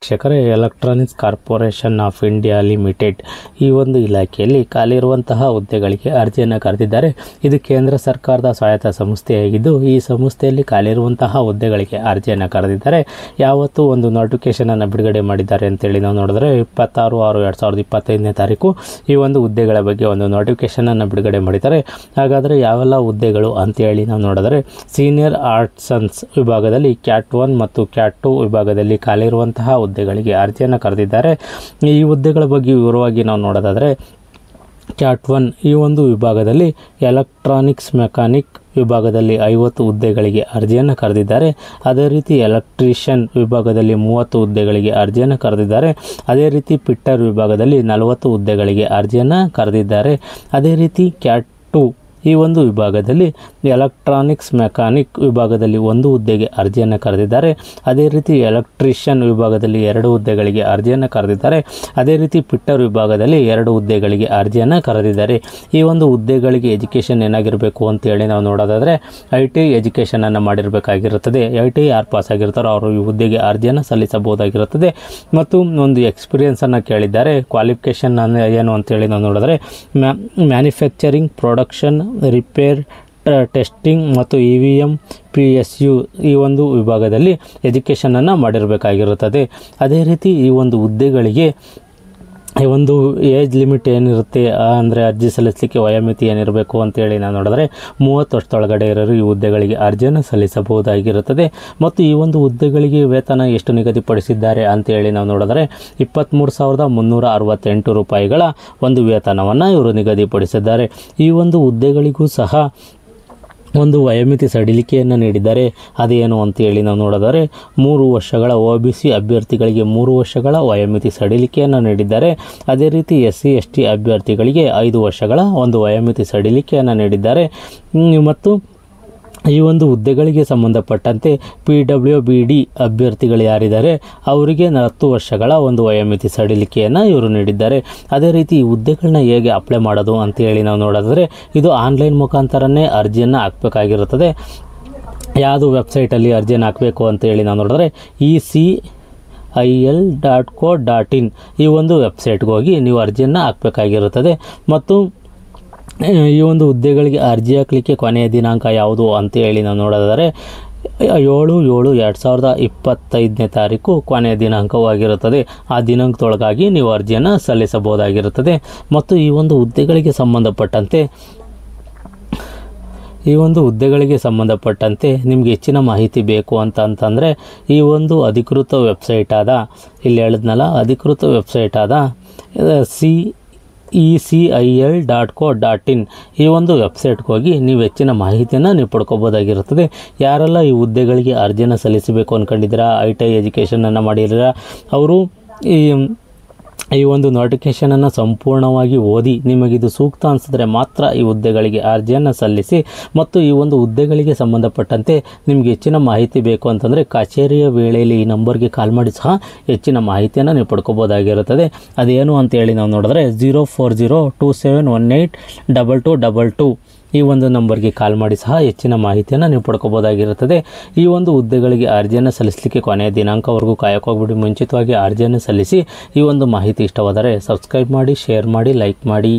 ವೀಕ್ಷಕರೇ, electronics corporation of India limited ಈ ಒಂದು ಇಲಾಖೆಯಲ್ಲಿ ಖಾಲಿ ಇರುವಂತಹ ಹುದ್ದೆಗಳಿಗೆ ಅರ್ಜಿಯನ್ನು ಕರೆದಿದ್ದಾರೆ. ಇದು ಕೇಂದ್ರ ಸರ್ಕಾರದ ಸ್ವಾಯತ್ತ ಸಂಸ್ಥೆಯಾಗಿದ್ದು, ಈ ಸಂಸ್ಥೆಯಲ್ಲಿ ಖಾಲಿ ಇರುವಂತಹ ಹುದ್ದೆಗಳಿಗೆ ಅರ್ಜಿಯನ್ನು ಕರೆದಿದ್ದಾರೆ. ಯಾವತ್ತು ಒಂದು ನೋಟಿಫಿಕೇಶನನ್ನು ಬಿಡುಗಡೆ ಮಾಡಿದ್ದಾರೆ ಅಂತೇಳಿ ನಾವು ನೋಡಿದ್ರೆ 26/6/2025ನೇ ತಾರೀಕು ಈ ಒಂದು ಹುದ್ದೆಗಳ ಬಗ್ಗೆ ಒಂದು ನೋಟಿಫಿಕೇಶನನ್ನು ಬಿಡುಗಡೆ ಮಾಡಿದ್ದಾರೆ. ಹಾಗಾದರೆ ಯಾವೆಲ್ಲ ಹುದ್ದೆಗಳು ಅಂತೇಳಿ ನಾವು ನೋಡಿದ್ರೆ, ಸೀನಿಯರ್ ಆರ್ಟ್ಸನ್ಸ್ ವಿಭಾಗದಲ್ಲಿ ಕ್ಯಾಟ್ 1 ಮತ್ತು ಕ್ಯಾಟ್ 2 ವಿಭಾಗದಲ್ಲಿ ಖಾಲಿ ಇರುವಂತಹ ಹುದ್ದೆಗಳಿಗೆ ಅರ್ಜಿಯನ್ನು ಕರೆದಿದ್ದಾರೆ. ಈ ಹುದ್ದೆಗಳ ಬಗ್ಗೆ ವಿವರವಾಗಿ ನಾವು ನೋಡೋದಾದರೆ, ಕ್ಯಾಟ್ 1 ಈ ಒಂದು ವಿಭಾಗದಲ್ಲಿ ಎಲೆಕ್ಟ್ರಾನಿಕ್ಸ್ ಮೆಕ್ಯಾನಿಕ್ ವಿಭಾಗದಲ್ಲಿ 50 ಹುದ್ದೆಗಳಿಗೆ ಅರ್ಜಿಯನ್ನು ಕರೆದಿದ್ದಾರೆ. ಅದೇ ರೀತಿ ಎಲೆಕ್ಟ್ರಿಷಿಯನ್ ವಿಭಾಗದಲ್ಲಿ 30 ಹುದ್ದೆಗಳಿಗೆ ಅರ್ಜಿಯನ್ನು ಕರೆದಿದ್ದಾರೆ. ಅದೇ ರೀತಿ ಪಿಟ್ಟರ್ ವಿಭಾಗದಲ್ಲಿ 40 ಹುದ್ದೆಗಳಿಗೆ ಅರ್ಜಿಯನ್ನು ಕರೆದಿದ್ದಾರೆ. ಅದೇ ರೀತಿ ಕ್ಯಾಟ್ 2 ಈ ಒಂದು ವಿಭಾಗದಲ್ಲಿ ಎಲೆಕ್ಟ್ರಾನಿಕ್ಸ್ ಮೆಕ್ಯಾನಿಕ್ ವಿಭಾಗದಲ್ಲಿ 1 ಹುದ್ದೆಗೆ ಅರ್ಜಿಯನ್ನು ಕರೆದಿದ್ದಾರೆ. ಅದೇ ರೀತಿ ಎಲೆಕ್ಟ್ರಿಷಿಯನ್ ವಿಭಾಗದಲ್ಲಿ 2 ಹುದ್ದೆಗಳಿಗೆ ಅರ್ಜಿಯನ್ನು ಕರೆದಿದ್ದಾರೆ. ಅದೇ ರೀತಿ ಪಿಟ್ಟರ್ ವಿಭಾಗದಲ್ಲಿ 2 ಹುದ್ದೆಗಳಿಗೆ ಅರ್ಜಿಯನ್ನು ಕರೆದಿದ್ದಾರೆ. ಈ ಒಂದು ಹುದ್ದೆಗಳಿಗೆ ಎಜುಕೇಷನ್ ಏನಾಗಿರಬೇಕು ಅಂತೇಳಿ ನಾವು ನೋಡೋದಾದರೆ, ITI ಎಜುಕೇಷನನ್ನು ಮಾಡಿರಬೇಕಾಗಿರುತ್ತದೆ. ITI ಯಾರು ಪಾಸ್ ಆಗಿರ್ತಾರೋ ಅವರು ಈ ಹುದ್ದೆಗೆ ಅರ್ಜಿಯನ್ನು ಸಲ್ಲಿಸಬಹುದಾಗಿರುತ್ತದೆ. ಮತ್ತು ಒಂದು ಎಕ್ಸ್ಪೀರಿಯೆನ್ಸನ್ನು ಕೇಳಿದ್ದಾರೆ. ಕ್ವಾಲಿಫಿಕೇಷನ್ ಏನು ಅಂತೇಳಿ ನಾವು ನೋಡಿದ್ರೆ, ಮ್ಯಾನುಫ್ಯಾಕ್ಚರಿಂಗ್, ಪ್ರೊಡಕ್ಷನ್, ರಿಪೇರ್, ಟೆಸ್ಟಿಂಗ್ ಮತ್ತು EVM PSU ಈ ಒಂದು ವಿಭಾಗದಲ್ಲಿ ಎಜುಕೇಷನನ್ನು ಮಾಡಿರಬೇಕಾಗಿರುತ್ತದೆ. ಅದೇ ರೀತಿ ಈ ಒಂದು ಹುದ್ದೆಗಳಿಗೆ ಒಂದು ಏಜ್ ಲಿಮಿಟ್ ಏನಿರುತ್ತೆ ಅಂದರೆ ಅರ್ಜಿ ಸಲ್ಲಿಸಲಿಕ್ಕೆ ವಯೋಮಿತಿ ಏನಿರಬೇಕು ಅಂತೇಳಿ ನಾವು ನೋಡಿದ್ರೆ 30 ವರ್ಷದೊಳಗಡೆ ಇರೋರು ಈ ಹುದ್ದೆಗಳಿಗೆ ಅರ್ಜಿಯನ್ನು ಸಲ್ಲಿಸಬಹುದಾಗಿರುತ್ತದೆ. ಮತ್ತು ಈ ಒಂದು ಹುದ್ದೆಗಳಿಗೆ ವೇತನ ಎಷ್ಟು ನಿಗದಿಪಡಿಸಿದ್ದಾರೆ ಅಂತೇಳಿ ನಾವು ನೋಡಿದ್ರೆ 23,368 ರೂಪಾಯಿಗಳ ಒಂದು ವೇತನವನ್ನು ಇವರು ನಿಗದಿಪಡಿಸಿದ್ದಾರೆ. ಈ ಒಂದು ಹುದ್ದೆಗಳಿಗೂ ಸಹ ಒಂದು ವಯೋಮಿತಿ ಸಡಿಲಿಕೆಯನ್ನು ನೀಡಿದ್ದಾರೆ. ಅದೇನು ಅಂತೇಳಿ ನಾವು ನೋಡಿದರೆ, 3 ವರ್ಷಗಳ OBC ಅಭ್ಯರ್ಥಿಗಳಿಗೆ 3 ವರ್ಷಗಳ ವಯೋಮಿತಿ ಸಡಿಲಿಕೆಯನ್ನು ನೀಡಿದ್ದಾರೆ. ಅದೇ ರೀತಿ SC ST ಅಭ್ಯರ್ಥಿಗಳಿಗೆ 5 ವರ್ಷಗಳ ಒಂದು ವಯೋಮಿತಿ ಸಡಿಲಿಕೆಯನ್ನು ನೀಡಿದ್ದಾರೆ. ಮತ್ತು ಈ ಒಂದು ಹುದ್ದೆಗಳಿಗೆ ಸಂಬಂಧಪಟ್ಟಂತೆ PWBD ಅಭ್ಯರ್ಥಿಗಳು ಯಾರಿದ್ದಾರೆ ಅವರಿಗೆ 10 ವರ್ಷಗಳ ಒಂದು ವಯೋಮಿತಿ ಸಡಿಲಿಕೆಯನ್ನು ಇವರು ನೀಡಿದ್ದಾರೆ. ಅದೇ ರೀತಿ ಈ ಹುದ್ದೆಗಳನ್ನ ಹೇಗೆ ಅಪ್ಲೈ ಮಾಡೋದು ಅಂತೇಳಿ ನಾವು ನೋಡೋದಾದರೆ, ಇದು ಆನ್ಲೈನ್ ಮುಖಾಂತರನೇ ಅರ್ಜಿಯನ್ನು ಹಾಕಬೇಕಾಗಿರುತ್ತದೆ. ಯಾವುದು ವೆಬ್ಸೈಟಲ್ಲಿ ಅರ್ಜಿಯನ್ನು ಹಾಕಬೇಕು ಅಂತೇಳಿ ನಾವು ನೋಡಿದ್ರೆ, ECIL.co.in ಈ ಒಂದು ವೆಬ್ಸೈಟ್ಗೆ ಹೋಗಿ ನೀವು ಅರ್ಜಿಯನ್ನು ಹಾಕಬೇಕಾಗಿರುತ್ತದೆ. ಮತ್ತು ಈ ಒಂದು ಹುದ್ದೆಗಳಿಗೆ ಅರ್ಜಿ ಹಾಕಲಿಕ್ಕೆ ಕೊನೆಯ ದಿನಾಂಕ ಯಾವುದು ಅಂತೇಳಿ ನಾವು ನೋಡೋದಾದರೆ 7/7/2025ನೇ ತಾರೀಕು ಕೊನೆಯ ದಿನಾಂಕವಾಗಿರುತ್ತದೆ. ಆ ದಿನಾಂಕದೊಳಗಾಗಿ ನೀವು ಅರ್ಜಿಯನ್ನು ಸಲ್ಲಿಸಬಹುದಾಗಿರುತ್ತದೆ. ಮತ್ತು ಈ ಒಂದು ಹುದ್ದೆಗಳಿಗೆ ಸಂಬಂಧಪಟ್ಟಂತೆ ನಿಮಗೆ ಹೆಚ್ಚಿನ ಮಾಹಿತಿ ಬೇಕು ಅಂತಂದರೆ, ಈ ಒಂದು ಅಧಿಕೃತ ವೆಬ್ಸೈಟ್ ಆದ ಇಲ್ಲಿ ಹೇಳಿದ್ನಲ್ಲ ಅಧಿಕೃತ ವೆಬ್ಸೈಟ್ ಆದ ECIL.co.in ಈ ಒಂದು ವೆಬ್ಸೈಟ್ಗೆ ಹೋಗಿ ನೀವು ಹೆಚ್ಚಿನ ಮಾಹಿತಿಯನ್ನು ನೀವು ಪಡ್ಕೋಬೋದಾಗಿರುತ್ತದೆ. ಯಾರೆಲ್ಲ ಈ ಹುದ್ದೆಗಳಿಗೆ ಅರ್ಜಿಯನ್ನು ಸಲ್ಲಿಸಬೇಕು ಅಂದ್ಕೊಂಡಿದ್ದೀರಾ, ITI ಎಜುಕೇಷನನ್ನು ಮಾಡಿದ್ದೀರಾ, ಅವರು ಈ ಒಂದು ನೋಟಿಫಿಕೇಷನನ್ನು ಸಂಪೂರ್ಣವಾಗಿ ಓದಿ ನಿಮಗಿದು ಸೂಕ್ತ ಅನಿಸಿದ್ರೆ ಮಾತ್ರ ಈ ಹುದ್ದೆಗಳಿಗೆ ಅರ್ಜಿಯನ್ನು ಸಲ್ಲಿಸಿ. ಮತ್ತು ಈ ಒಂದು ಹುದ್ದೆಗಳಿಗೆ ಸಂಬಂಧಪಟ್ಟಂತೆ ನಿಮಗೆ ಹೆಚ್ಚಿನ ಮಾಹಿತಿ ಬೇಕು ಅಂತಂದರೆ ಕಚೇರಿಯ ವೇಳೆಯಲ್ಲಿ ಈ ನಂಬರ್ಗೆ ಕಾಲ್ ಮಾಡಿ ಸಹ ಹೆಚ್ಚಿನ ಮಾಹಿತಿಯನ್ನು ನೀವು ಪಡ್ಕೋಬೋದಾಗಿರುತ್ತದೆ. ಅದೇನು ಅಂತೇಳಿ ನಾವು ನೋಡಿದ್ರೆ 04027182222 ಈ ಒಂದು ನಂಬರ್ಗೆ ಕಾಲ್ ಮಾಡಿ ಸಹ ಹೆಚ್ಚಿನ ಮಾಹಿತಿಯನ್ನು ನೀವು ಪಡ್ಕೋಬೋದಾಗಿರುತ್ತದೆ. ಈ ಒಂದು ಹುದ್ದೆಗಳಿಗೆ ಅರ್ಜಿಯನ್ನು ಸಲ್ಲಿಸಲಿಕ್ಕೆ ಕೊನೆಯ ದಿನಾಂಕವರೆಗೂ ಕಾಯೋಕ್ಕೋಗ್ಬಿಡಿ. ಮುಂಚಿತವಾಗಿ ಅರ್ಜಿಯನ್ನು ಸಲ್ಲಿಸಿ. ಈ ಒಂದು ಮಾಹಿತಿ ಇಷ್ಟವಾದರೆ ಸಬ್ಸ್ಕ್ರೈಬ್ ಮಾಡಿ, ಶೇರ್ ಮಾಡಿ, ಲೈಕ್ ಮಾಡಿ.